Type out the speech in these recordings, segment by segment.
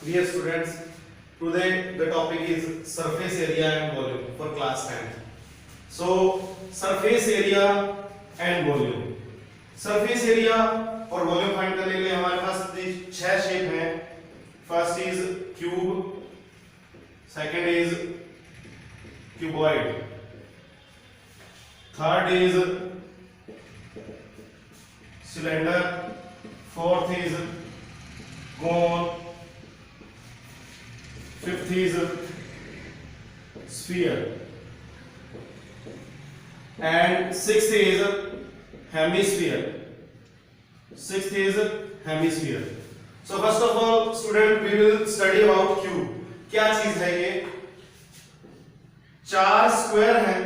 Dear students, today the topic is surface area and volume for class 10th. So, surface area and volume. Surface area और volume find करने के लिए हमारे पास 6 shape हैं. First is cube, second is cuboid, third is cylinder, fourth is cone, fifth is sphere and sixth is hemisphere. So first of all student we will study about cube. क्या चीज है ये? 4 square हैं,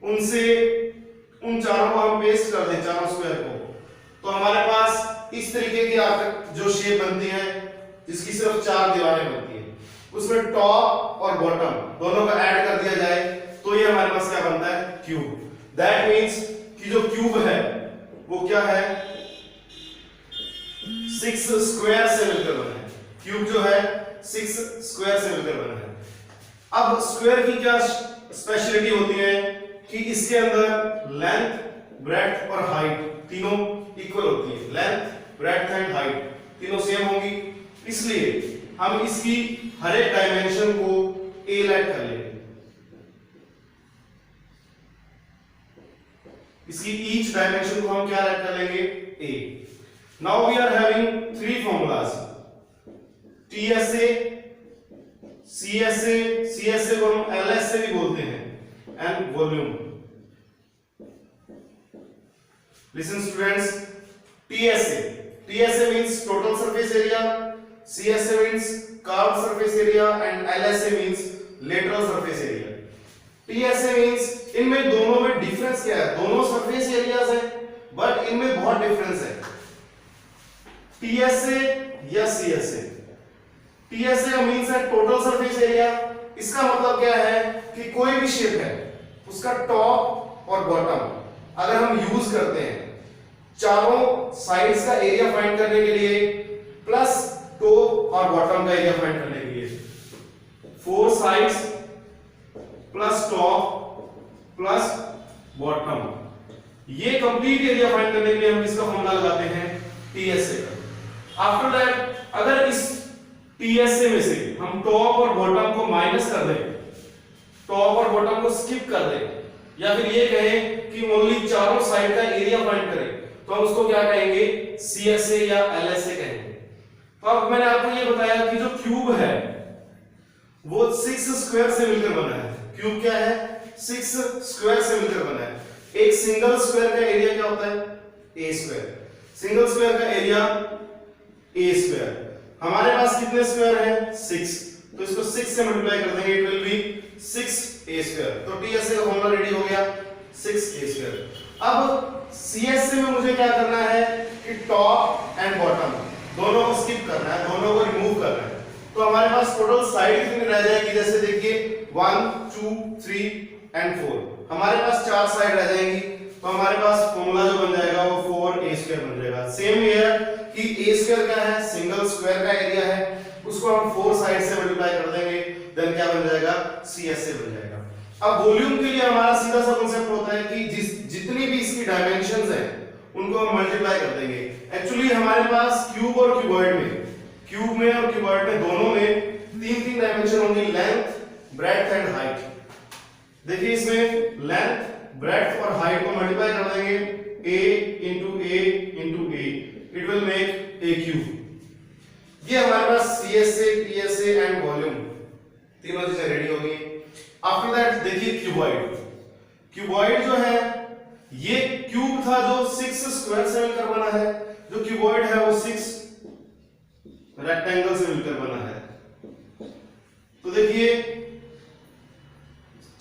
उनसे उन चारों को हम पेस्ट कर दें, चारों स्क्वायर को, तो हमारे पास इस तरीके की जो शेप बनती है जिसकी सिर्फ 4 दीवारें बनती है. उसमें टॉप और बॉटम दोनों को ऐड कर दिया जाए तो ये हमारे पास क्या बनता है? क्यूब. दैट मींस कि जो क्यूब है वो क्या है? 6 स्क्वायर से मिलकर बना है. क्यूब जो है 6 स्क्वायर से मिलकर बना है. अब स्क्वायर की क्या स्पेशलिटी होती है कि इसके अंदर लेंथ, ब्रेड्थ और हाइट तीनों इक्वल होती है. लेंथ, ब्रेड्थ एंड हाइट तीनों सेम होंगी, इसलिए हम इसकी हर एक डायमेंशन को a लेट कर लेंगे. इसकी ईच डायमेंशन को हम क्या लेट कर लेंगे? a. Now we are having 3 formulas, TSA, CSA, CSA को हम LSA भी बोलते हैं, and volume. Listen students, TSA means total surface area, CSA means curved surface area and LSA means lateral surface area. TSA means इनमें दोनों में difference क्या है? दोनों सरफेस एरियाज है बट इनमें बहुत डिफरेंस है. TSA या CSA. TSA means है टोटल सरफेस एरिया. इसका मतलब क्या है कि कोई भी शेप है उसका टॉप और बॉटम अगर हम यूज करते हैं चारों साइड्स का एरिया फाइंड करने के लिए प्लस टॉप और बॉटम का एरिया फाइंड करने के लिए, 4 sides plus top plus bottom, ये कंप्लीट एरिया फाइंड करने के लिए हम इसका फॉर्मूला लगाते हैं TSA का. आफ्टर दैट अगर इस TSA में से हम टॉप और बॉटम को माइनस कर दें, टॉप और बॉटम को स्किप कर दें, या फिर ये कहें कि ओनली चारों साइड का एरिया फाइंड करें, तो हम उसको क्या कहेंगे? CSA या LSA कहेंगे. तो अब मैंने आपको ये बताया कि जो क्यूब है वो 6 स्क्वायर से मिलकर बना है. क्यूब क्या है? 6 स्क्वायर से मिलकर बना है. एक सिंगल स्क्वायर का एरिया क्या होता है? A square. सिंगल स्क्वायर का एरिया A स्क्वायर. हमारे पास कितने स्क्वायर है? 6. तो इसको 6 से मल्टीप्लाई कर देंगे, it will be 6A square. तो TSA का फॉर्मूला रेडी हो गया, 6A स्क्वायर. अब CSA में मुझे क्या करना है कि टॉप एंड बॉटम दोनों को स्किप करना है, दोनों को रिमूव करना है. तो हमारे पास टोटल साइड कितनी रह जाएगी? जैसे देखिए 1 2 3 एंड 4, हमारे पास 4 साइड रह जाएंगी. तो हमारे पास फॉर्मूला जो बन जाएगा वो 4A स्क्वायर बन जाएगा. सेम हियर कि A स्क्वायर क्या है? सिंगल स्क्वायर का एरिया है, उसको हम 4 साइड से मल्टीप्लाई कर देंगे, देन क्या बन जाएगा? CSA बन जाएगा. अब वॉल्यूम के लिए हमारा सीधा सा कांसेप्ट होता है कि जितनी भी इसकी डायमेंशंस हैं उनको हम मल्टीप्लाई कर देंगे. एक्चुअली हमारे पास क्यूब और क्यूबॉइड और क्यूबॉइड में दोनों में 3 डायमेंशन होंगी, लेंथ, ब्रेड्थ एंड हाइट. देखिए इसमें लेंथ, ब्रेड्थ और हाइट को मल्टीप्लाई कर देंगे, A into A, it will make A cube. ये हमारे पास CSA, TSA एंड वॉल्यूम तीनों चीजें रेडी हो गई. आफ्टर दैट देखिए क्यूबॉइड जो है ये क्यूब था जो 6 स्क्वायर से मिलकर बना है. जो क्यूबॉइड है वो 6 रेक्टेंगल से मिलकर बना है. तो देखिए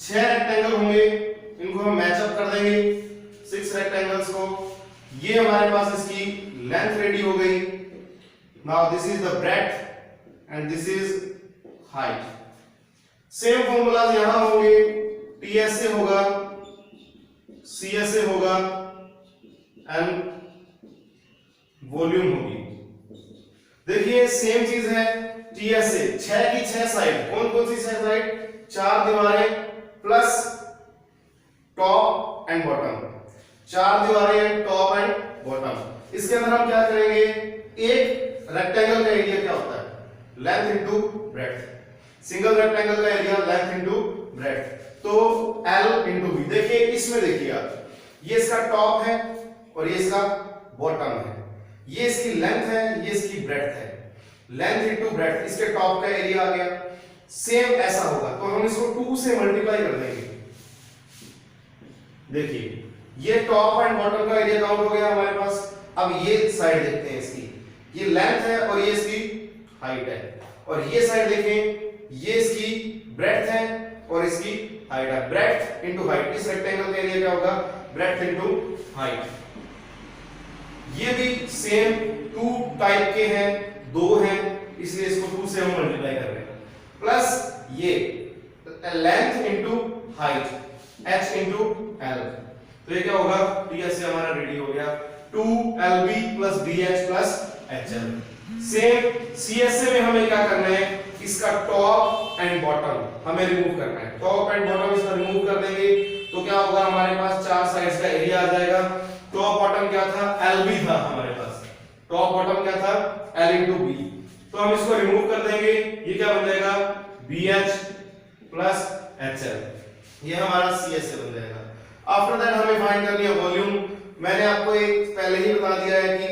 6 रेक्टेंगल होंगे, इनको हम मैच अप कर देंगे 6 रेक्टेंगल्स को. ये हमारे पास इसकी लेंथ रेडी हो गई. Now this is the breadth and this is height. Same formulas यहां होंगे, TSA होगा, CSA होगा एंड वॉल्यूम होगी. देखिए सेम चीज है टीएसए, 6 की 6 साइड, कौन कौन सी 6 साइड, 4 दीवारें प्लस टॉप एंड बॉटम, 4 दीवारें टॉप एंड बॉटम। इसके अंदर हम क्या करेंगे, एक रेक्टेंगल का एरिया क्या होता है, length into breadth, single rectangle का एरिया लेंथ इनटू ब्रेड्थ, तो L इनटू V। देखिए इसमें देखिए आप, ये इसका टॉप है और ये इसका बॉटम है, ये इसकी लेंथ है, ये इसकी ब्रेड्थ है, लेंथ इनटू ब्रेड्थ, इसके टॉप का एरिया आ गया। सेम ऐसा होगा तो हम इसको 2 से मल्टीप्लाई कर देंगे। देखिए ये टॉप एंड बॉटम का एरिया काउंट हो गया हमारे पास। अब ये साइड देखते हैं इसकी, ये लेंथ है और ये इसकी हाइट है, और ये साइड देखें, ये इसकी ब्रेड्थ है और इसकी हाइट है, ब्रेड्थ इनटू हाइट। इस रेक्टेंगल का एरिया क्या होगा, ब्रेड्थ इनटू हाइट। ये भी सेम 2 टाइप के हैं, 2 हैं, इसलिए इसको 2 से हम मल्टीप्लाई कर रहे हैं, प्लस ये length into height, h into l, तो ये क्या होगा, टीएसए हमारा रेडी हो गया, 2lb plus bh plus hl। Same CSA में हमें क्या करना है, इसका टॉप एंड बॉटम हमें रिमूव करना है, टॉप एंड बॉटम इसका रिमूव कर देंगे तो क्या होगा, हमारे पास 4 साइड्स का एरिया आ जाएगा। टॉप बॉटम क्या था, lb था हमारे पास, टॉप बॉटम क्या था, l इनटू b, तो हम इसको रिमूव कर देंगे, ये क्या बन जाएगा, bh प्लस hl, ये हमारा सीएसए बन जाएगा। आफ्टर दैट हमें फाइंड करनी है वॉल्यूम। मैंने आपको एक पहले ही बता दिया है कि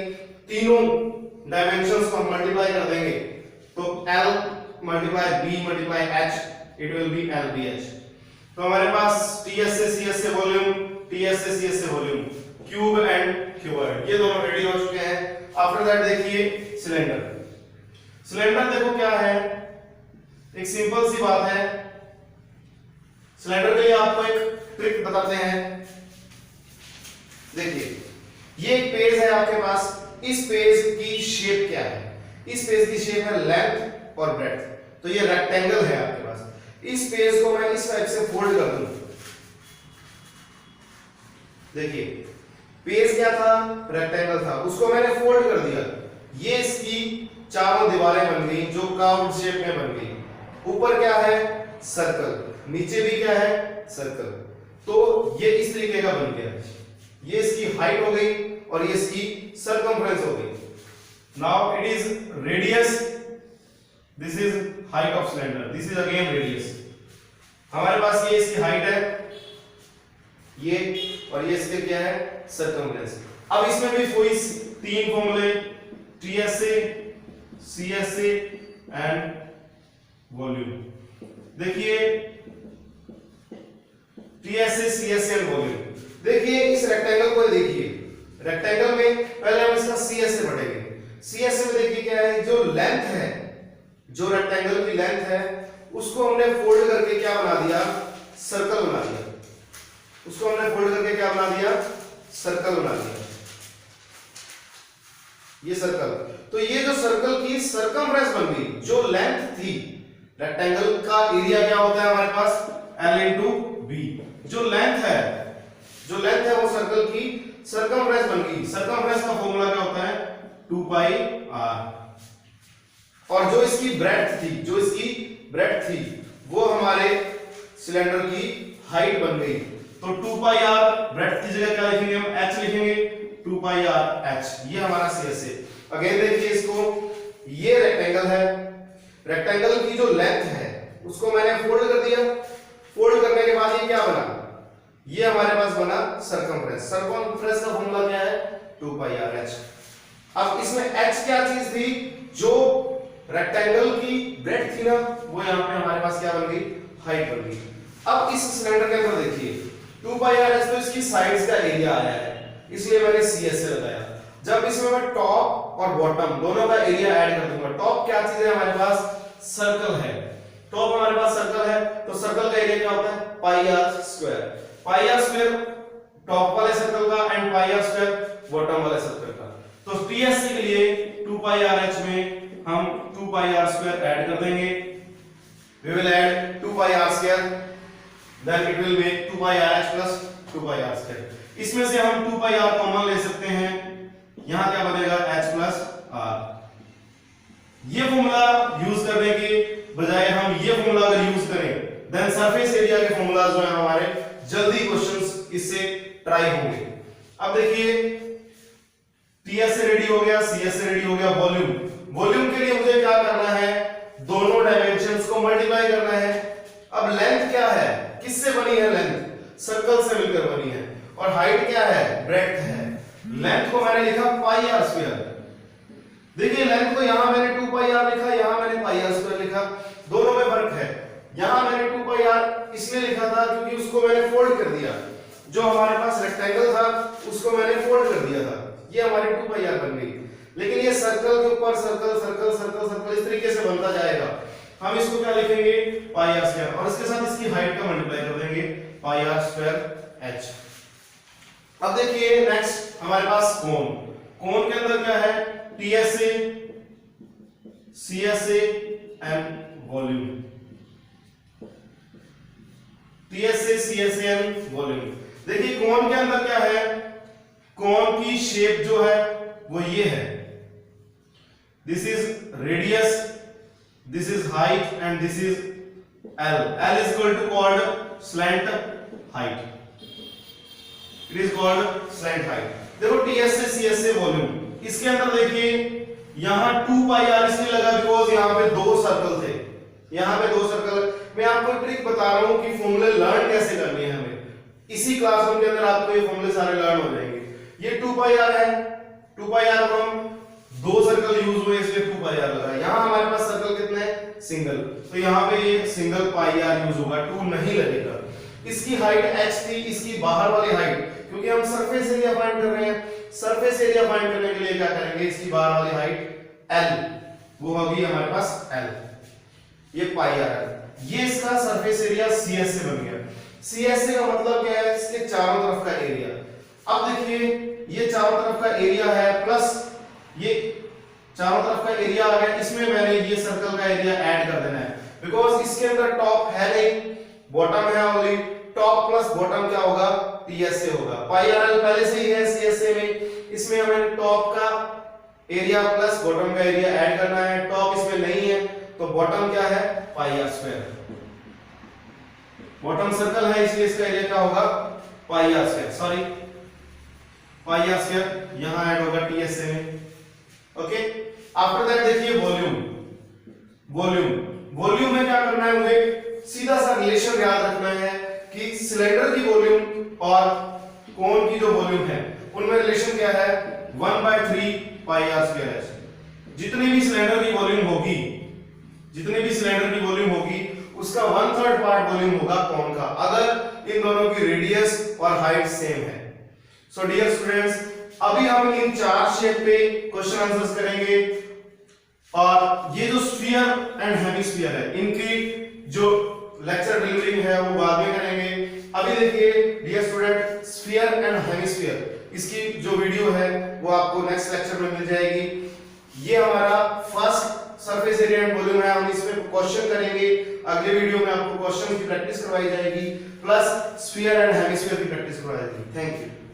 तीनों डायमेंशंस को हम मल्टीप्लाई कर देंगे, तो L multiply B multiply H, it will be LBH। तो हमारे पास TSA CSA volume, TSA CSA volume, cube and cuboid, ये दोनों रेडी हो चुके हैं। आफ्टर दैट देखिए सिलेंडर। सिलेंडर देखो क्या है, एक सिंपल सी बात है, सिलेंडर के लिए आपको एक ट्रिक बताते हैं। देखिए ये एक पेज है आपके पास, इस पेज की शेप क्या है, इस पेज की शेप है लेंथ और ब्रेड्थ, तो ये रेक्टेंगल है आपके पास। इस पेज को मैं इस टाइप से फोल्ड कर दूं, देखिए पेज क्या था, रेक्टेंगल था, उसको मैंने फोल्ड कर दिया, ये इसकी चारों दीवारें बन गई जो कर्व्ड शेप में बन गई। ऊपर क्या है, सर्कल, नीचे भी क्या है, सर्कल, तो ये इस तरीके का बन गया, ये इसकी हाइट हो गई और ये इसकी सर्कमफ्रेंस हो गई। Now it is radius, this is height of cylinder, this is again radius. हमारे पास ये इसकी हाइट है, ये, और ये इसके क्या है, सर्कमफ्रेंस। अब इसमें भी कोई 3 फॉर्मूले, टीएसए, सीएसए एंड वॉल्यूम। देखिए टीएसए सीएसए एंड वॉल्यूम। देखिए इस रेक्टेंगल को देखिए, रेक्टेंगल में पहले हम इसका सीएसए पढ़ेंगे। सीएसए में देखिए क्या है, जो लेंथ है, जो रेक्टेंगल की लेंथ है, उसको हमने फोल्ड करके क्या बना दिया, सर्कल बना दिया, उसको हमने फोल्ड करके क्या बना दिया, सर्कल बना दिया, ये सर्कल। तो ये जो सर्कल की सर्कमफ्रेंस बन गई, जो लेंथ थी, रेक्टेंगल का एरिया क्या होता है हमारे पास, L इनटू B, जो लेंथ है, जो लेंथ है वो सर्कल की सर्कमफ्रेंस बन गई। सर्कमफ्रेंस का फॉर्मूला क्या होता है, 2 पाई r, और जो इसकी ब्रेड्थ थी, जो इसकी ब्रेड्थ थी, वो हमारे सिलेंडर की हाइट बन गई। तो 2 पाई r, ब्रेड्थ की जगह क्या लिखेंगे हम, h लिखेंगे, 2 पाई r h, ये हमारा सीएसए। अगेन देखिए इसको, ये रेक्टेंगल है, रेक्टेंगल की जो लेंथ है उसको मैंने फोल्ड कर दिया, फोल्ड करने के बाद ये क्या बना, ये हमारे पास बना सर्कमफ्रेंस। सर्कमफ्रेंस का फॉर्मूला क्या है, 2 पाई r h। अब इसमें h क्या चीज थी, जो रेक्टेंगल की ब्रेड्थ थी ना, वो यहाँ पे हमारे पास क्या बन गई, हाइट बन गई। अब इस सिलेंडर के अंदर देखिए 2 पाई r h, तो इसकी साइड्स का एरिया आया है, इसलिए मैंने सीएसए लगाया। जब इसमें मैं टॉप और बॉटम दोनों का एरिया ऐड कर दूंगा, टॉप क्या चीज है हमारे पास, सर्कल है, टॉप हमारे पास सर्कल है, तो सर्कल का एरिया क्या होता है, पाई r स्क्वायर। पाई r स्क्वायर टॉप वाले सर्कल का and pi r square bottom वाले सर्कल का। तो टीएससी के लिए 2 पाई r h में हम 2 पाई r स्क्वायर ऐड कर देंगे, we will add 2 pi r square, then it will make 2 pi r h plus 2 pi r square। इसमें से हम 2 pi r कॉमन ले सकते हैं, यहां क्या बनेगा, h plus r। Formula use करने के बजाय हम ये फॉर्मूला अगर यूज करें, देन सरफेस एरिया के फॉर्मूला जो है हमारे जल्दी क्वेश्चंस इससे ट्राई होंगे। अब देखिए टीएस से रेडी हो गया, सीएस से रेडी हो गया, वॉल्यूम। वॉल्यूम के लिए मुझे क्या करना है, दोनों डायमेंशंस को मल्टीप्लाई करना है। अब लेंथ क्या है, किससे बनी है लेंथ, सर्कल से मिलकर बनी है, और हाइट क्या है, ब्रेड्थ है। लेंथ को मैंने लिखा पाई आर स्क्वायर। देखिए लेंथ को यहां मैंने 2 पाई आर लिखा, यहां मैंने पाई आर स्क्वायर लिखा, दोनों में फर्क है। यहां मैंने 2 पाई आर इसलिए लिखा था क्योंकि उसको मैंने फोल्ड कर दिया, जो हमारे पास रेक्टेंगल था उसको मैंने फोल्ड कर दिया था, ये हमारी 2 पाई आर बन गई। लेकिन ये सर्कल के ऊपर सर्कल सर्कल सर्कल सर्कल इस तरीके से बनता जाएगा, हम इसको क्या लिखेंगे, पाई आर स्क्वायर, और इसके साथ इसकी हाइट का मल्टीप्लाई कर देंगे, पाई आर स्क्वायर एच। अब देखिए नेक्स्ट हमारे पास कोण। कोण के अंदर क्या है, TSA, CSA and volume. TSA, CSA and volume. देखिए कोण के अंदर क्या है, कोण की शेप जो है वो ये है, this is radius, this is height and this is L. L is equal to called slant height, it is called slant height. देखो टीएसए, सीएसए, वॉल्यूम, इसके अंदर देखिए यहां 2 पाई आर इसलिए लगा बिकॉज यहां पे 2 सर्कल थे, यहां पे 2 सर्कल। मैं आपको एक ट्रिक बता रहा हूं कि फॉर्मूले लर्न कैसे करने हैं हमें, इसी क्लासरूम के अंदर आपको ये फॉर्मूले सारे लर्न हो जाएंगे। ये 2 पाई आर है, 2 पाई आर को हम 2 सर्कल यूज हुए इसलिए 2 पाई आर लगा। यहां हमारे पास सर्कल कितने हैं, सिंगल, तो यहां पे ये सिंगल पाई आर यूज होगा, 2 नहीं लगेगा। इसकी हाइट h थी, इसकी बाहर वाली हाइट, क्योंकि हम सरफेस एरिया फाइंड कर रहे हैं, सरफेस एरिया फाइंड करने के लिए क्या करेंगे, इसकी बाहर वाली हाइट l, वो होगी हमारे पास l, ये पाई आर है। ये इसका सरफेस एरिया cs से बन गया। cs का मतलब क्या है, इसके चारों तरफ का एरिया। अब देखिए ये चारों तरफ का एरिया है प्लस ये चारों तरफ का एरिया आ गया, इसमें मैंने ये सर्कल का एरिया ऐड कर देना है, बिकॉज इसके अंदर टॉप है नहीं, बॉटम है ओनली। टॉप प्लस बॉटम क्या होगा, टीएसए होगा। पाई आर एल पहले से ही है सीएसए में, इसमें हमें टॉप का एरिया प्लस बॉटम का एरिया ऐड करना है। टॉप इसमें नहीं है तो बॉटम क्या है, pi r square. Bottom circle है इसलिए इसका एरिया क्या होगा, pi r square, sorry pi r square यहां ऐड होगा टीएसए में। ओके, आफ्टर दैट देखिए वॉल्यूम। वॉल्यूम, वॉल्यूम में क्या करना है, मुझे सीधा सा रिलेशन याद रखना है कि सिलेंडर की वॉल्यूम और कोन की जो वॉल्यूम है उनमें रिलेशन क्या है, 1/3 पाई आर स्क्वायर एच। जितनी भी सिलेंडर की वॉल्यूम होगी, जितनी भी सिलेंडर की वॉल्यूम होगी उसका 1/3 पार्ट वॉल्यूम होगा कोन का, अगर इन दोनों की रेडियस और हाइट सेम है। सो डियर स्टूडेंट्स, अभी हम इन 4 शेप पे क्वेश्चन आंसर्स करेंगे, और ये जो स्फीयर एंड हेमिस्फीयर है इनकी जो लेक्चर डिलीवरिंग है वो बाद में करेंगे। अभी देखिए dear student, sphere and hemisphere, इसकी जो वीडियो है वो आपको नेक्स्ट लेक्चर में मिल जाएगी। ये हमारा first surface area and volume है, हम इसमें क्वेश्चन करेंगे। अगले वीडियो में आपको क्वेश्चन की प्रैक्टिस करवाई जाएगी, प्लस स्फीयर एंड हेमिस्फीयर की प्रैक्टिस करवाई जाएगी। Thank you.